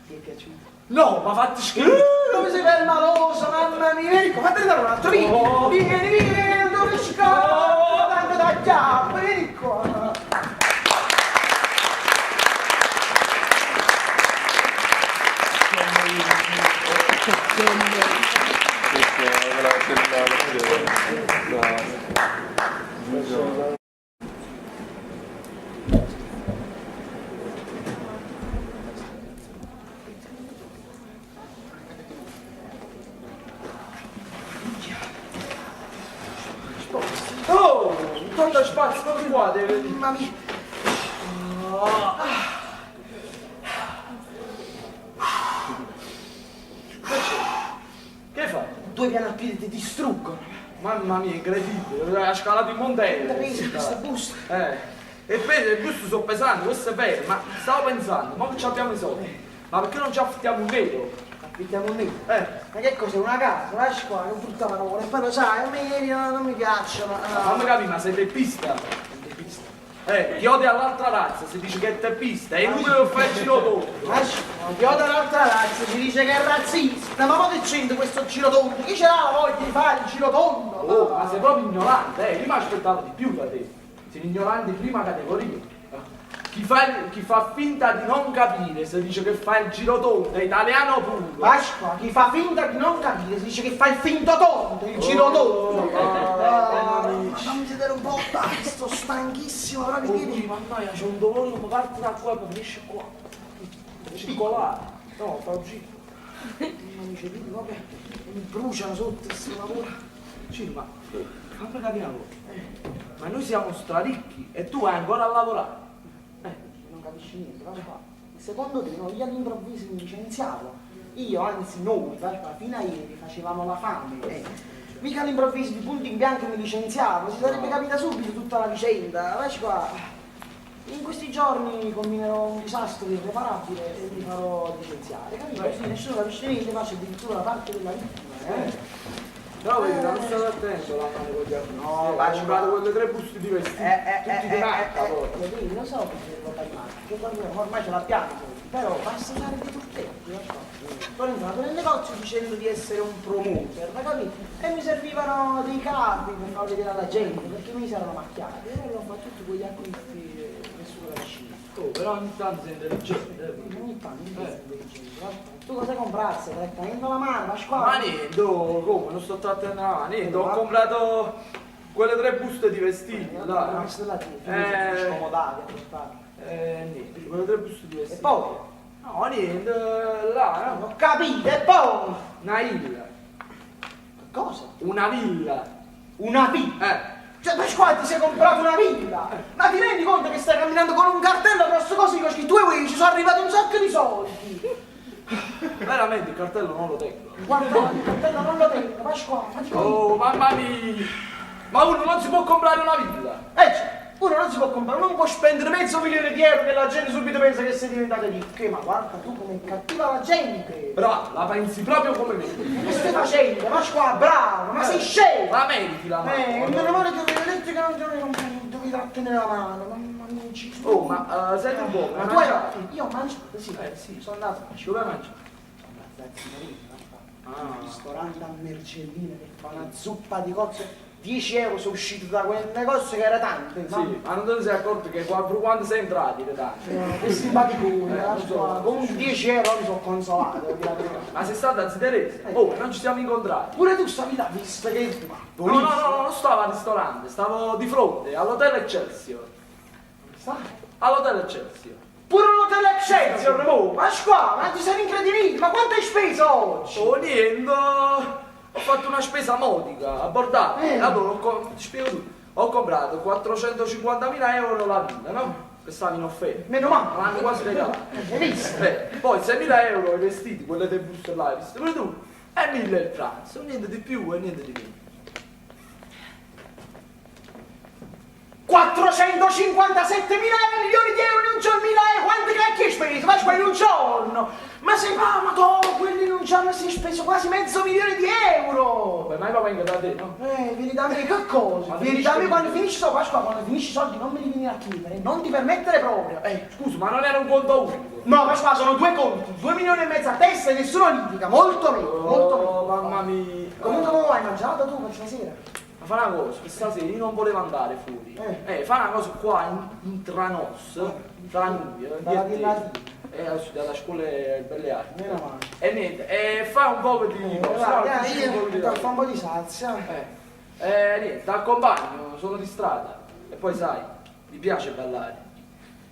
Ti è piaciuto? No, ma fatti schifo! Dove sei permaloso, mamma mia! Vieni qua, fatti dare un altro, vieni! Vieni, dove scappa? Tanto da chiappa, vieni qua! Oh, quanto spazio, non mi guarda, Mamma mia! che fai? Due piani a piedi ti distruggono! Mamma mia, incredibile, hai scalato in montello. Questa busta! E i busti sono pesanti, questo è vero, ma stavo pensando, ma che abbiamo i soldi? Ma perché non ci affittiamo un vero? Affittiamo un nero? Ma che cos'è? Una casa? Lasci qua, non brutta parola, e poi lo sai, a me non mi piacciono. Fammi capire, ma sei teppista? Ti odia all'altra razza, si dice che è teppista, è inutile che fai il giro tondo. Lasci qua, ti odia l'altra razza, si dice che è razzista, ma che c'entra questo giro tondo? Chi ce l'ha la voglia di fare il giro tondo? Oh, ma sei proprio ignorante, io mi aspettavo di più da te. Sei un ignorante di prima categoria. Chi fa finta di non capire si dice che fa il giro tondo, è italiano puro. Pasqua, chi fa finta di non capire si dice che fa il finto tondo, il giro tondo. Ma fammi sedere un po', dai, sto stanchissimo, proprio vieni. Mamma, c'è un dolore che mi parte da qua e mi finisce qua. Circolare. No, fa un giro. Non mi ci dico, vabbè, mi bruciano sotto questo lavoro. Sì, ma fammi capire una cosa. Ma noi siamo straricchi e tu vai ancora a lavorare. Non capisci niente, cosa fa? Secondo te noi all'improvviso mi licenziavo? Io, anzi noi, fino a ieri facevamo la fame. Mica all'improvviso di punto in bianco mi licenziavo, si sarebbe capita subito tutta la vicenda. Lasci qua. In questi giorni combinerò un disastro irreparabile e mi farò licenziare, capito? Così nessuno capisce niente, faccio addirittura la parte della vittima. Però vedi, non state attento la mano con gli altri. No, hai comprato quelle 3 buste di vestiti. Tutti di marca poi. Vedi, lo so che si roba di marca, che ormai ce l'abbiamo, però basta usare dei turtetti, lo so. Sono entrato nel negozio dicendo di essere un promoter, ma capito? E mi servivano dei capi per far vedere alla gente, perché mi si erano macchiati. E allora ho fatto tutti quegli acquisti e nessuno la scina. Oh, però ogni tanto sei intelligente. Ogni tanto mi sei intelligente. Tu cosa comprassi? Direttamente la mano, la squadra? Ma niente, oh, come? Non sto trattenendo la mano, niente, ho comprato quelle 3 buste di vestiti, là. Questa là ti scomodavi a portare. Niente, quelle 3 buste di vestiti. E poi? No, niente, là, Non ho capito, e poi? una villa. Cosa? Una villa. Una villa? Cioè, Pasquale, ti sei comprato una villa? Ma ti rendi conto che stai camminando con un cartello grosso così con scritto 2 euro, ci sono arrivati un sacco di soldi? Veramente il cartello non lo tengo. Guarda, il cartello non lo tengo, Pasquale, ma ti Oh, mamma mia! Ma uno non si può comprare una villa! uno non si può comprare, non può spendere mezzo milione di euro che la gente subito pensa che sei diventato ricco. Ma guarda tu come è cattiva la gente! Bravo, la pensi proprio come me! Ma che stai facendo? Pasquale, bravo, ma sei scemo! La meriti la mano! Meno male che avevo detto che non dovevi trattenere la mano, mamma mia, ci sto. Oh, ma senti un po', Ma tu io ho mangiato, sì, sono andato. Dove mangi? Un ristorante a Mercellina che fa una zuppa di cozze. 10 euro sono uscito da quel negozio che era tanto. Sì, ma non te ne sei accorto che quando sei entrati le date? Che simpaticone, con 10 euro mi sono consolato. Ma sei stata a Ziterese? Oh, non ci siamo incontrati. Pure tu stavi là, visto che... No, non stavo al ristorante, stavo di fronte, all'hotel Excelsior. Stai? All'hotel Excelsior. Pure l'hotel Excelsior, mo! Pasquale, ma ti sei incredibile, ma quanto hai speso oggi? Oh, niente. Ho fatto una spesa modica, abbordata. Allora, ti spiego tutto. Ho comprato 450.000 euro la villa, no? Che stava in offerta. Meno male. Me l'hanno quasi regalato. Hai visto? Poi 6.000 euro i vestiti, quelle dei buste là, hai visto pure tu? E 1.000 il pranzo, niente di più e niente di meno. 457 milioni di euro in un giorno, 1000 euro, quante cacchio hai speso? Ma in un giorno! Ma sei ma quelli in un giorno si è speso quasi $500.000! Beh, ma io vengo da te, no? Vieni da me che cosa? Ma Vieni da me finisci- quando finisci sto Pasqua, quando finisci i soldi non me li vieni a chiedere, non ti permettere proprio. Scusa, ma non era un conto unico? No, Pasqua, sono 2 conti, 2 milioni e mezzo a testa e nessuno litiga, molto meno, molto meno. Oh, mamma mia. Comunque come hai mangiato tu per stasera? Ma fa una cosa, questa stasera io non volevo andare fuori. Fa una cosa qua in Tranos, tra noi, Dalla io e te. Latina. Ho studiato a scuola belle arti. Meno male. E niente, fa un po' di cose. Guarda, no, io di ti cose. fa un po' di sazia. Niente, ti accompagno, sono di strada. E poi sai, mi piace ballare.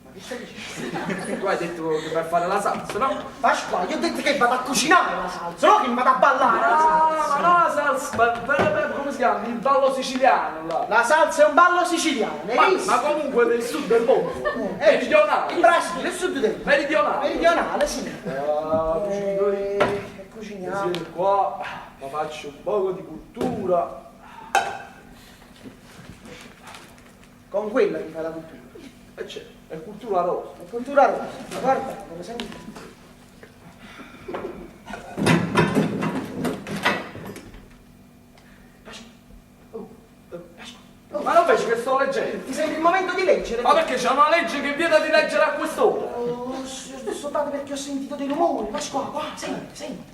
Ma che stai dicendo? Tu hai detto che vai a fare la salsa, no? Pasqua, io ho detto che vado a cucinare la salsa, no che mi vado a ballare la No, salsa. ma no la salsa, come si chiama? Il ballo siciliano là. La salsa è un ballo siciliano, hai visto? Ma comunque del sud del mondo. Meridionale. Il Brasile, il sud del Meridionale. meridionale, sì. Cucino io. E cuciniamo. Siete qua, ma faccio un poco di cultura. Con quella ti fai la cultura. E c'è, è cultura rosa. La cultura rosa, guarda, come senti. Ma non vedi che sto leggendo? Ti sembra il momento di leggere? Ma perché c'è una legge che vieta di leggere a quest'ora? Oh, soltanto perché ho sentito dei rumori. Pasqua, qua, senti.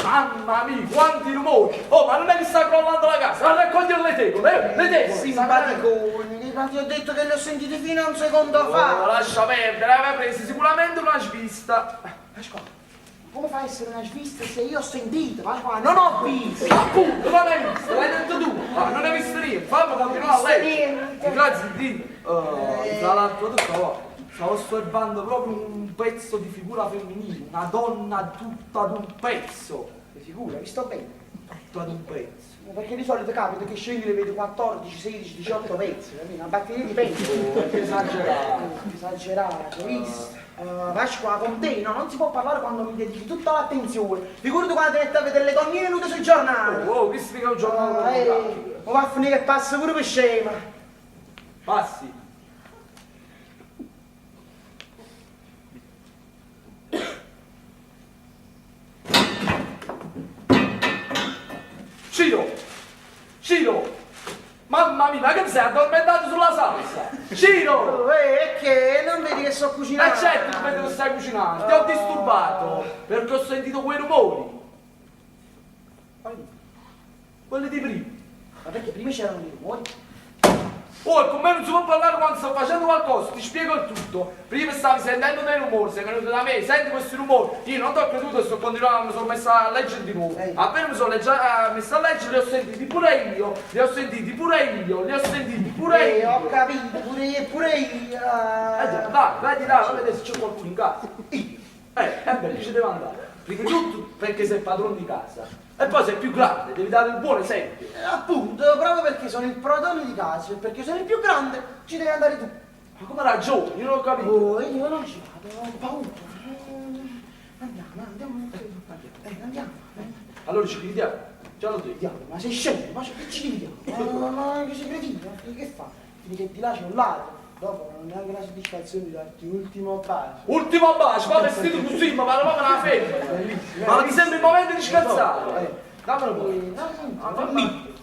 Mamma mia, quanti rumori! Oh, ma non è che sta crollando la casa? Ma raccogliere le tegole, le tegole! Simpaticoni, ma ti ho detto che li ho sentiti fino a un secondo fa. Oh, lascia perdere, aveva preso sicuramente una svista. Pasqua, come fa a essere una svista se io ho sentito? Pasqua, non ho visto. Appunto, non hai visto, l'hai detto tu. Ah, non hai visto niente, fammi continuare a leggere. Grazie a Dio. Tra l'altro, stavo osservando proprio un pezzo di figura femminile, una donna tutta ad un pezzo. Sei sicura? Vi sto bene? Tutta ad un pezzo. Perché di solito capita che scendi le vedo 14, 16, 18 pezzi, capito? Una batteria di pezzi. Che esagerato. Esagerato, hai visto? Pasqua, con te no, non si può parlare quando mi dedichi tutta l'attenzione. Figurati quando ti metti a vedere le donnine nute sui giornali. Oh, che si un giornale Ma va a finire che passa pure per scema. Passi. Ciro! Mamma mia, ma che ti sei addormentato sulla salsa? Ciro! E che? Non vedi che sto cucinando? Certo, vedo che stai cucinando, ti ho disturbato perché ho sentito quei rumori. Quelli di prima. Ma perché prima c'erano dei rumori? Oh, e con me non si può parlare quando sto facendo qualcosa, ti spiego il tutto. Prima stavi sentendo dei rumori, sei venuto da me, senti questi rumori. Io non ti ho creduto e sto continuando, mi sono messo a leggere di nuovo. Appena mi sono messo a leggere, li ho sentiti pure io, Ho capito, pure io. Vai, dai, a vedere se c'è qualcuno in casa. Beh, ci devo andare. Prima di tutto perché sei padrone di casa. E poi sei più grande, devi dare il buon esempio. Appunto, proprio perché sono il padrone di casa e perché sono il più grande, ci devi andare tu. Ma come ragioni? Io non ho capito. Oh, io non ci vado, ho paura. Andiamo. Allora ci dividiamo. Già lo dico. Ma sei scemo, ma che ci dividiamo? Ma che sei cretino? Che fa? Che ti lascio un ladro. Dopo non hai neanche la soddisfazione di darti l'ultimo bacio. Ultimo bacio, ma vestito così, ma parlavamo una femmina. Ma ti sembra il momento di scansare? Dammelo poi. Fammi.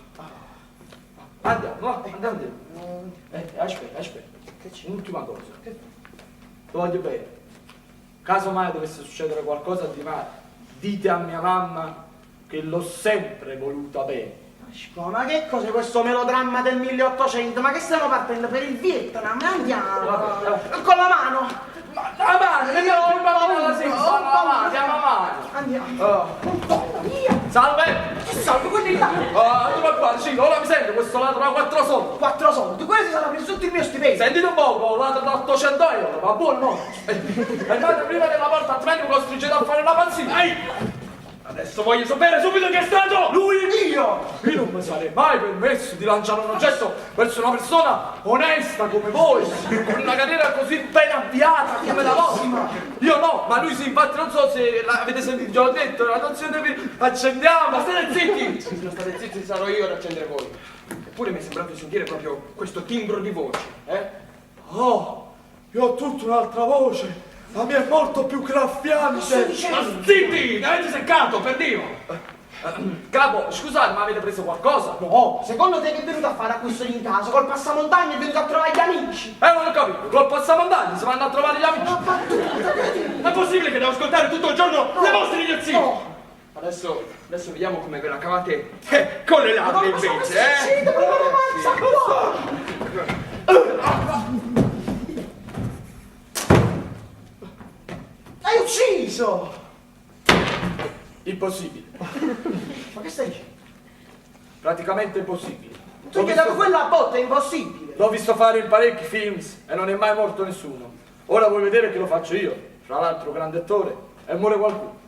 Andiamo. Aspetta. Un'ultima cosa. Ti voglio bene. Caso mai dovesse succedere qualcosa di male, dite a mia mamma che l'ho sempre voluta bene. Ma che cos'è questo melodramma del 1800? Ma che stiamo partendo per il Vietnam? Andiamo! Con la mano! Ma la mano, nemmeno più bambina si fa, andiamo avanti. Andiamo! Via! Salve! Salve, quelli là! Tu ma qua, Cino, ora mi sente questo ladro da 4 soldi. 4 soldi, questi saranno preso tutto il mio stipendio! Sentite un poco, ladro da 800 euro, ma buono no? Andate prima della porta, altrimenti mi costringete a fare una panzina. Adesso voglio sapere subito chi è stato! Lui! Io non mi sarei mai permesso di lanciare un oggetto verso una persona onesta come voi, con una carriera così ben avviata come la vostra. Io no, ma lui sì, infatti non so se avete sentito, già l'ho detto, la nozione di accendiamo, ma state zitti! Se non state zitti sarò io ad accendere voi. Eppure mi è sembrato sentire proprio questo timbro di voce, Oh, io ho tutta un'altra voce. La mia è molto più graffiante. Sto dicendo? Ma zitti, ne avete seccato, per Dio. Capo, scusate, ma avete preso qualcosa? No, secondo te che è venuto a fare acquisto in casa? Col passamontagna è venuto a trovare gli amici. Non ho capito, col passamontagna si vanno a trovare gli amici. Ma battuta, credi? Ma è possibile che devo ascoltare tutto il giorno le vostre idiozie? No. Adesso vediamo come ve la cavate con le labbra Ma cosa invece, succede? Ma non avanza qua! Hai ucciso! Impossibile. Ma che stai dicendo? Praticamente impossibile. Tu gli hai dato quella a botta, è impossibile. L'ho visto fare in parecchi films e non è mai morto nessuno. Ora vuoi vedere che lo faccio io? Fra l'altro grande attore e muore qualcuno.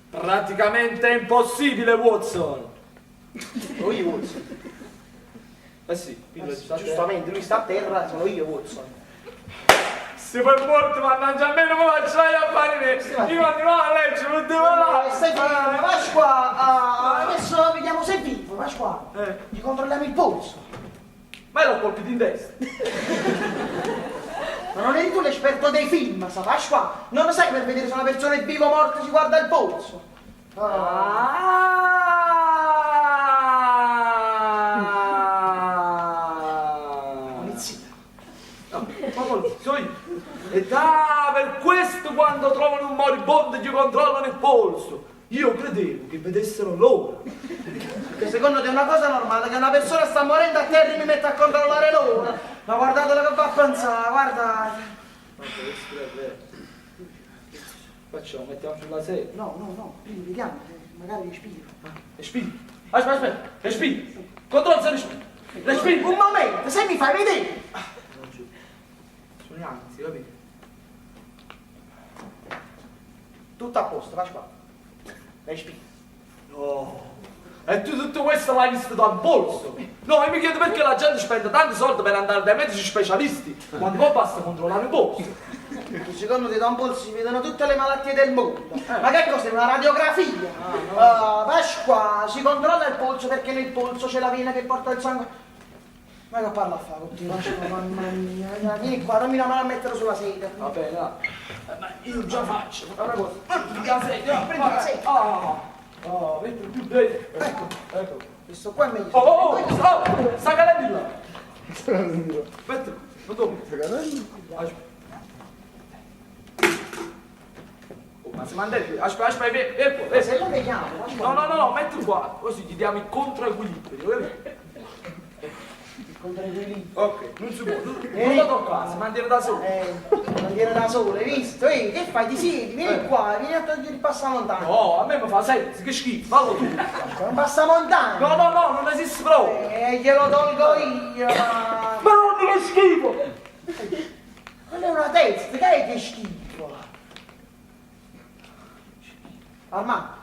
Praticamente è impossibile, Watson. Sono io, Watson. Eh sì, Giustamente, lui sta a terra, sono io, Watson. se poi morto, mannaggia a me non mi facciai a fare me. Io andiamo a leggere, non devo là. Stai fermo, vai qua. Adesso vediamo se è vivo, vai qua. Gli controlliamo il polso. Ma l'ho colpito in testa. Ma non eri tu l'esperto dei film, sa, vai qua. Non lo sai che per vedere se una persona è viva o morta si guarda il polso. Polizia. No, ma polizia, io. E per questo quando trovano un moribondo gli controllano il polso. Io credevo che vedessero l'ora. Perché secondo te è una cosa normale che una persona sta morendo a terra e mi mette a controllare l'ora. Ma guardatelo che va a pensare, guardate. Facciamo, mettiamo sulla sedia. No, prima vediamo, magari respiro. Respiri. Aspetta, respiri. Controlla se respiri. Respiri. Un momento, se mi fai vedere. Sono in ansia, capito? Tutto a posto, vai qua. Respiri. No. E tu tutto questo l'hai visto dal polso? No, e mi chiedo perché la gente spende tanti soldi per andare dai medici specialisti, quando poi basta controllare il polso. Secondo te da un polso si vedono tutte le malattie del mondo. Ma che cos'è? Una radiografia? Vai qua, si controlla il polso perché nel polso c'è la vena che porta il sangue. Ma che parla a fare con te? Mamma mia, vieni qua, dammi una mano a metterlo sulla sedia. Va bene, dai. Ma io già faccio. Fai una cosa. Prendi la sedia, Prendi la sedia. Metti più dentro. Ecco. Questo qua è meglio. Sta cadendo di là. Aspetta, non dormi. Aspetta. Ma se mandate, aspetta, vieni. Se lo vediamo, No, metti qua, così gli diamo il controequilibrio, capito? Ok, non si può, non lo toccare, si mantiene da solo. Mantiene da solo, hai visto? Che fai? Ti siedi, vieni qua, vieni a togliere il passamontagna. No, a me mi fa senso, che schifo, fallo tu. È un passamontagna. No, non esiste proprio. Glielo tolgo io. Ma non che schifo. Quella è una testa, che è che schifo? Armando.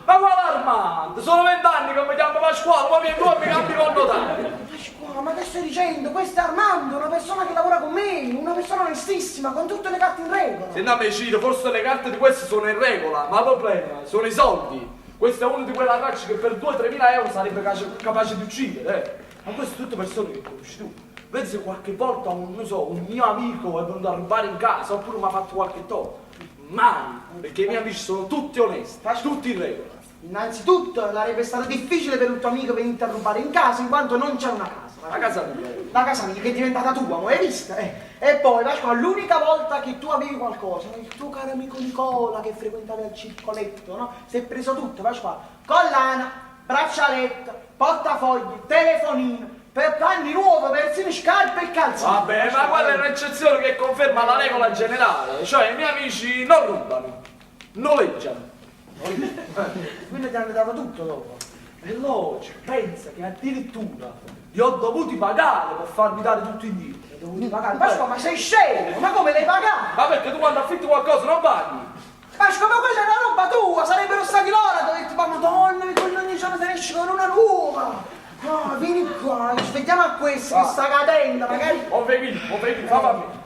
Ma quale Armando? Sono 20 anni che mi chiamo Pasquale, ma vieni tu e mi cambi con notare. Pasquale, ma che stai dicendo? Questo è Armando, una persona che lavora con me, una persona onestissima, con tutte le carte in regola. Se non mi cito, forse le carte di queste sono in regola, ma il problema sono i soldi. Questo è uno di quelle ragazze che per 2-3 mila euro sarebbe capace di uccidere, Ma queste sono tutte persone che conosci tu. Vedi se qualche volta un mio amico è venuto a rubare in casa oppure mi ha fatto qualche torto. Mai, perché i miei amici sono tutti onesti, tutti in regola. Innanzitutto sarebbe stato difficile per il tuo amico venire a rubare in casa in quanto non c'è una casa. La casa mia. La casa mia che è diventata tua, ma hai visto? E poi, Pasquale, l'unica volta che tu avevi qualcosa, il tuo caro amico Nicola che frequentava il circoletto, no? Si è preso tutto, Pasquale. Collana, braccialetto, portafogli, telefonino, per panni nuovi, persino scarpe e calzini. Vabbè, ma quella è un'eccezione che conferma la regola generale. Cioè, i miei amici non rubano, noleggiano. Quindi ti hanno dato tutto dopo. È logico, pensa che addirittura li ho dovuti pagare per farmi dare tutto indietro. Li ho dovuti pagare. Pasqua, ma sei scemo? Ma come l'hai pagato? Ma perché tu quando affitti qualcosa non paghi? Pasqua, ma quella è una roba tua, sarebbero stati loro a doverti ma madonna, che con ogni giorno te ne esci con una nuova. No, vieni qua, aspettiamo a questo che sta cadendo, magari. O vedi, fa me.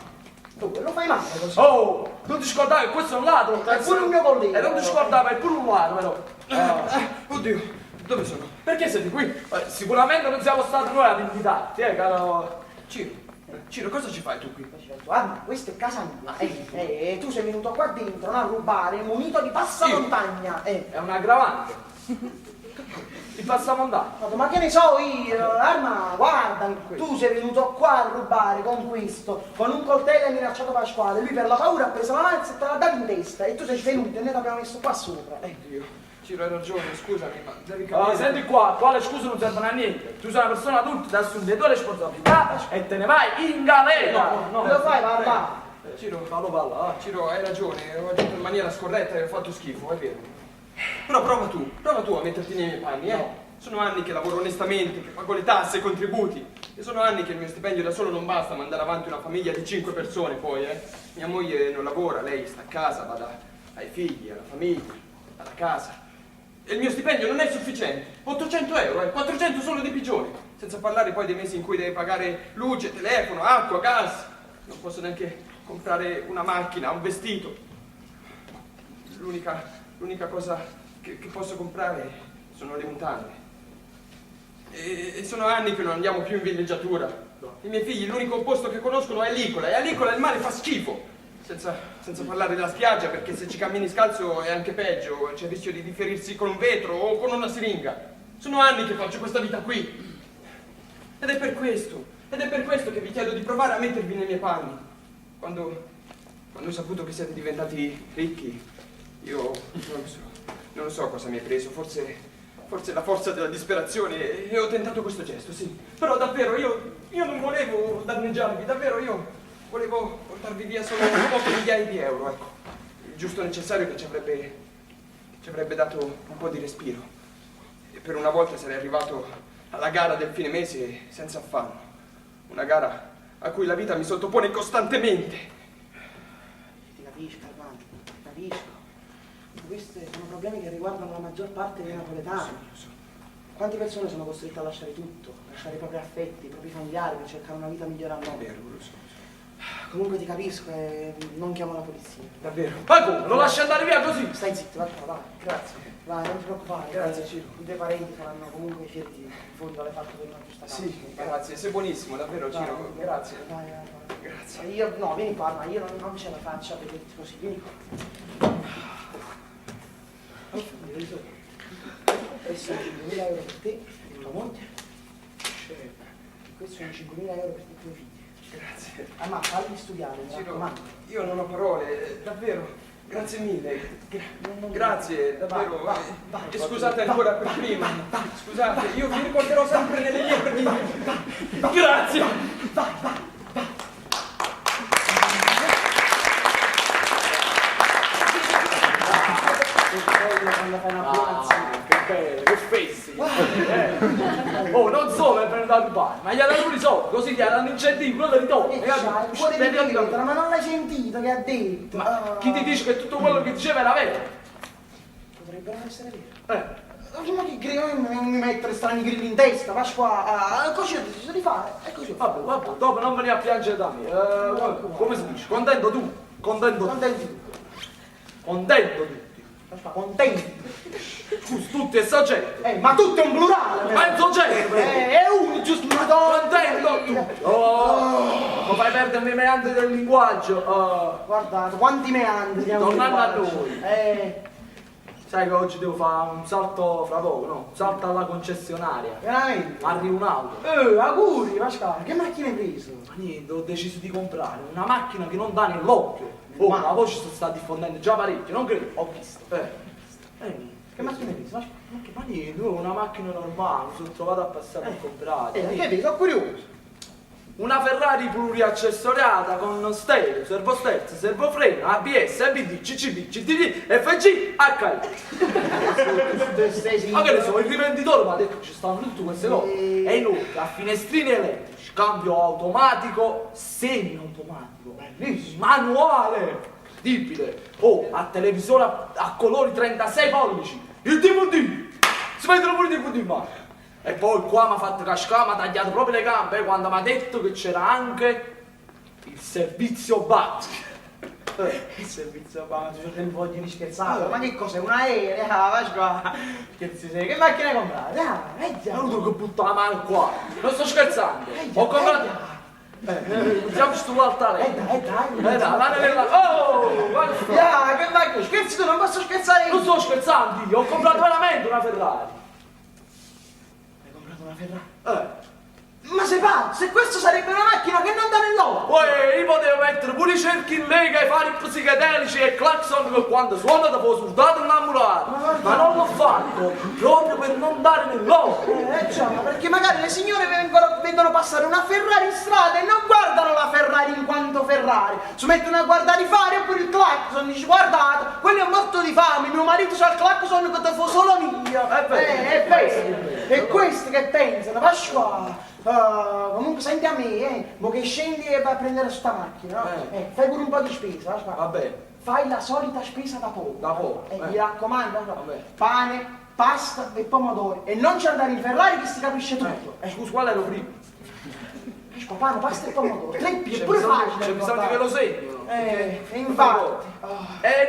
Tu lo fai male così. Oh, non ti scordare che questo è un ladro. È pure un mio collega. E non ti scordare, è pure un ladro, però. Oddio, dove sono? Perché siete qui? Sicuramente non siamo stati noi ad invitarti, caro Ciro. Ciro, cosa ci fai tu qui? Guarda, questa è casa mia. Tu sei venuto qua dentro a rubare munito di passamontagna. È un aggravante. Il passamontagna. Ma che ne so io, Arma, guarda, tu sei venuto qua a rubare con questo, con un coltello e hai minacciato Pasquale, lui per la paura ha preso la mazza e te l'ha data in testa e tu sei svenuto e noi l'abbiamo messo qua sopra. Dio. Ciro, hai ragione, scusami, ma devi capire... Allora, senti qua, quale scusa non servono a niente. Tu sei una persona adulta, ti assumi le tue responsabilità e te ne vai in galera. No, lo fai, parla. Ciro, parla. Ciro, hai ragione, ho agito in maniera scorretta e ho fatto schifo, è vero. Però prova tu a metterti nei miei panni, eh? No. Sono anni che lavoro onestamente, che pago le tasse, i contributi. E sono anni che il mio stipendio da solo non basta a mandare avanti una famiglia di 5 persone poi, eh? Mia moglie non lavora, lei sta a casa, va ai figli, alla famiglia, alla casa. E il mio stipendio non è sufficiente. 800 euro, 400 solo di pigione. Senza parlare poi dei mesi in cui devi pagare luce, telefono, acqua, gas. Non posso neanche comprare una macchina, un vestito. L'unica cosa che posso comprare sono le mutande. E sono anni che non andiamo più in villeggiatura. I miei figli l'unico posto che conoscono è l'Icola, e all'Icola il mare fa schifo. Senza parlare della spiaggia, perché se ci cammini scalzo è anche peggio, c'è il rischio di ferirsi con un vetro o con una siringa. Sono anni che faccio questa vita qui. Ed è per questo che vi chiedo di provare a mettervi nei miei panni. Quando ho saputo che siete diventati ricchi, io non so cosa mi è preso, forse la forza della disperazione, e ho tentato questo gesto, sì. Però davvero io non volevo danneggiarvi, davvero io volevo portarvi via solo poche migliaia di euro, ecco. Il giusto necessario che ci avrebbe dato un po' di respiro. E per una volta sarei arrivato alla gara del fine mese senza affanno. Una gara a cui la vita mi sottopone costantemente. Ti capisco, Armando, ti capisco. Questi sono problemi che riguardano la maggior parte dei napoletani. Quante persone sono costrette a lasciare tutto, a lasciare i propri affetti, i propri familiari per cercare una vita migliore al mondo? Vero, lo so. Comunque ti capisco e non chiamo la polizia. Davvero. Ma come? Lo lasci andare via così? Stai zitto, vai. Grazie. Vai, non ti preoccupare. Grazie, Ciro. I tuoi parenti saranno comunque fieri di fondo, l'hai fatto per una giusta causa. Sì, grazie, sei buonissimo, davvero, Ciro. Grazie. Vai. Grazie. Io, no, vieni qua, ma io non ce la faccio a vederti così, vieni qua. Questi sono 5.000 euro per te e tua moglie. Questi sono 5.000 euro per te e tuoi figli. Grazie. Ma falli studiare, mi Ciro, raccomando. io non ho parole, davvero. Grazie mille. Grazie, davvero. Vai. E scusate ancora per prima. Scusate, io vi ricorderò sempre nelle mie preghiere. Grazie. Vai. Quando fai una buona azione. Che bello, che fessi. Oh, non solo è venuto a rubare, ma gli ha dato i soldi, così gli hanno incentivi, quello di dopo. E c'ha il cuore di pietra, ma non l'hai sentito che ha detto? Ma chi ti dice che tutto quello che diceva era vero? Potrebbero essere vero. Ma che grilli mi mettere strani grilli in testa, Pasqua, così ho deciso di fare, e così ho fatto. Vabbè, dopo non veni a piangere da me. Come si dice? Contento tu? Contento tutti. Contenti. Scusi, tutti è soggetto. Ma tutto è un plurale. Ma è un soggetto. È uno, giusto, madonna. Contento tutti. Ma fai perdere i meandri del linguaggio. Guardate, quanti meandri. Tornando a noi. Sai che oggi devo fare un salto fra poco, no? Un salto alla concessionaria. Veramente? Arriva un'auto. Auguri, Pasquale, che macchina hai preso? Ma niente, ho deciso di comprare una macchina che non dà nell'occhio. Oh, Ma- la voce si sta diffondendo già parecchio, non credo? Ho visto. Che macchina hai preso? Ma niente, una macchina normale, mi sono trovato a passare a comprare. Che hai preso? Sono curioso. Una Ferrari pluriaccessoriata con stereo, servosterzo, servofreno, ABS, ABD, CCB, CTD, FG, HI. Ma che ne so, il rivenditore mi ha detto che ci stanno tutte queste cose. E inoltre a finestrini elettrici, cambio automatico, semi-automatico, bellissimo, manuale, incredibile. Oh, a televisore a colori 36 pollici, il DVD, si vedono pure i DVD in mano. E poi qua mi ha fatto cascare, mi ha tagliato proprio le gambe quando mi ha detto che c'era anche il servizio BAT. Il servizio banco, non voglio scherzare. Ma che cos'è? Un aereo? Pasqua. Che macchina hai comprato? Non devo che buttare la mano qua, non sto scherzando. Ho comprato Usiamo sto altare. Dai. Dai, nella... Oh, guarda. Ya, che vai, scherzi tu, non posso scherzare io. Non sto scherzando, io ho comprato veramente una Ferrari. Hai comprato una Ferrari? Ma sei pazzo, se questo sarebbe una macchina che non dà nell'oro! Poi io potevo mettere pure i cerchi in lega, i fari psichedelici e il clacson che quando suona ti può soldato innamorato. Ma non l'ho fatto, proprio per non dare nell'oro. Già, perché magari le signore vedono passare una Ferrari in strada e non guardano la Ferrari in quanto Ferrari. Si mettono a guardare i fari oppure il clacson, dici guardate, quello è morto di fame, mio marito c'ha il clacson che te fa solo mio. E questi che pensano, Pasqua. Comunque senti a me, mo che scendi e vai a prendere sta macchina, no? Fai pure un po' di spesa, Va bene. fai la solita spesa da poco. Da poco, Mi raccomando, Vabbè. pane, pasta e pomodori. E non ci andare in Ferrari che si capisce tutto. Scusa, qual ero prima? Pane, pasta e pomodori. Treppi, è C'è pure bisogno- facile. C'è bisogno che lo segno. Infatti.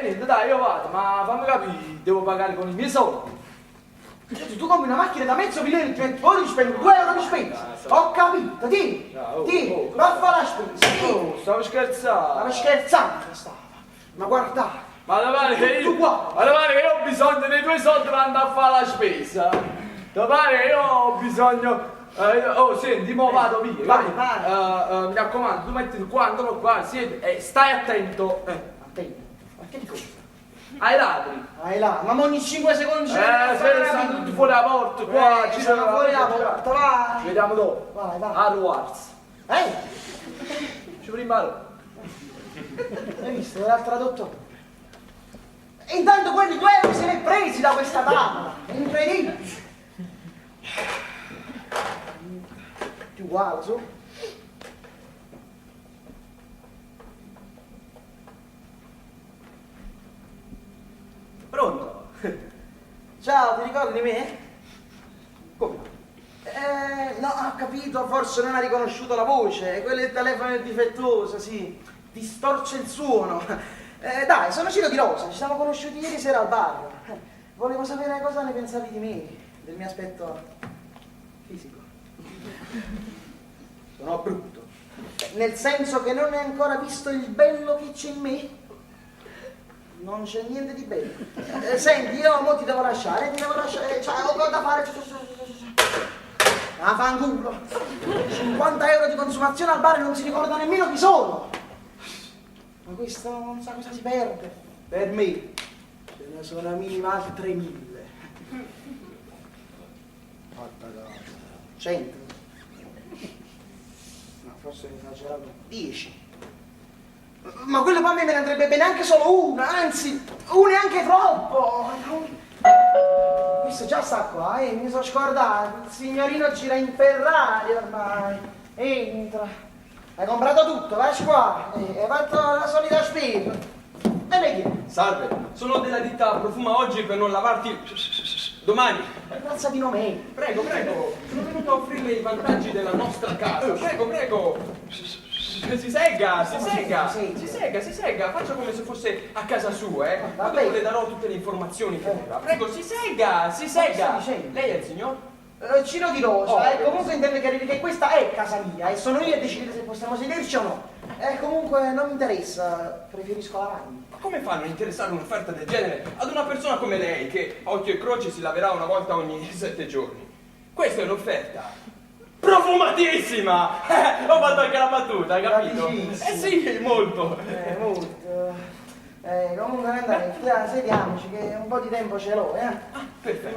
Niente, dai, io vado, ma fammi capire, devo pagare con i miei soldi. Tu compri una macchina da mezzo milione e poi spendi 2 euro di spesa. Ho capito, ti, va a fare la spesa. Stavo scherzando. Stava scherzando, stava. Ma guarda, Ma da pare che io, Tu qua. ma da pare che io ho bisogno dei tuoi soldi per andare a fare la spesa. Da pare che io ho bisogno. Oh, senti, mo vado via. Vai. Mi raccomando, tu metti il quadro qua, siedi e stai attento attento, ma che cosa? ai ladri. Vai là, ma ogni 5 secondi Stanno tutti fuori la porta, qua, ci sono fuori la porta, Ci vai. vediamo dopo. Vai. A Ruarz. Ci prima. Hai visto? L'ha tradotto. E intanto quelli 2 euro se li hai presi da questa tavola. È incredibile. Più uguale, su. Pronto? Ciao, ti ricordi di me? Come no? No, ho capito, forse non ha riconosciuto la voce, quello del telefono è difettoso, sì, distorce il suono. Dai, sono Ciro Di Rosa, ci siamo conosciuti ieri sera al bar. Volevo sapere cosa ne pensavi di me, del mio aspetto fisico. Sono brutto. Nel senso che non hai ancora visto il bello che c'è in me? Non c'è niente di bello. Senti, io mo ti devo lasciare, cioè, ho cose da fare. Ah, fanculo. 50 euro di consumazione al bar e non si ricorda nemmeno chi sono. Ma questo non sa cosa si perde. Per me ce ne sono minimo altre 1000. Fatta cosa. 100. No, forse mi esagerato. 10. Ma quello poi a me ne andrebbe bene anche solo una, anzi, una è anche troppo. Questo già sta qua, mi sono scordato. Il signorino gira in Ferrari ormai. Entra. Hai comprato tutto, vai qua. Hai fatto la solita spesa. E lei chi è? Salve, sono della ditta Profuma Oggi per non lavarti domani. Che razza di nome è? Prego, sono venuto a offrirle i vantaggi della nostra casa. Prego. Si segga, faccia come se fosse a casa sua, Va Poi bene. dopo le darò tutte le informazioni che vorrà. Prego, si segga. Cosa stai dicendo? Lei è il signor? Ciro Di Rosa, comunque intende chiarire che questa è casa mia e sono io a decidere se possiamo sederci o no. Comunque non mi interessa, preferisco lavarmi. Ma come fanno a interessare un'offerta del genere ad una persona come lei che a occhio e croce si laverà una volta ogni 7 giorni? Questa è un'offerta profumatissima! Ho fatto anche la battuta, hai capito? Sì, molto. Molto. Comunque andare, sediamoci che un po' di tempo ce l'ho, Perfetto.